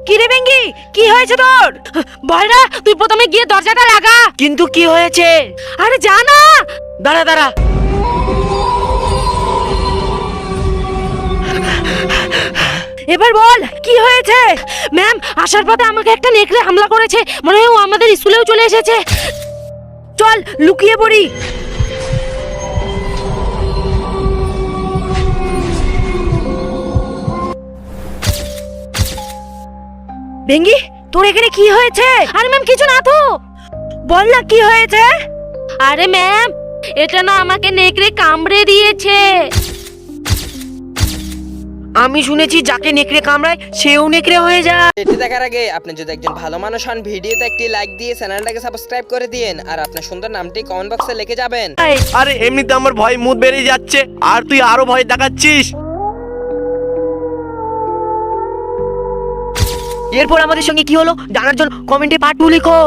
কি রে বেঙ্গি, কি হয়েছে তোর? বলরা, তুই প্রথমে গিয়ে দরজাটা লাগা। কিন্তু কি হয়েছে? আরে যা না। দাঁড়া দাঁড়া। এবার বল কি হয়েছে? ম্যাম, আসার পথে আমাকে একটা নেকড়ে হামলা করেছে, মনে হয় ও আমাদের স্কুলেও চলে এসেছে। চল লুকিয়ে পড়ি। বেঙ্গি, তোর এখানে কি হয়েছে? আরে ম্যাম কিছু না তো। বল না কি হয়েছে? আরে ম্যাম, এটা না আমাকে নেকড়ে কামড়ে দিয়েছে। আমি শুনেছি যাকে নেকড়ে কামড়ায় সেও নেকড়ে হয়ে যায়। এটি দেখার আগে আপনি যদি একজন ভালো মানুষ হন, ভিডিওতে একটি লাইক দিয়ে চ্যানেলটাকে সাবস্ক্রাইব করে দিন, আর আপনার সুন্দর নামটি কমেন্ট বক্সে লিখে যাবেন। আরে এমনিতে আমার ভয় মুখ বেরিয়ে যাচ্ছে, আর তুই আরো ভয় দেখাচ্ছিস। এরপর আমাদের সঙ্গে কি হলো জানার জন্য কমেন্টে পার্ট 2 লিখো।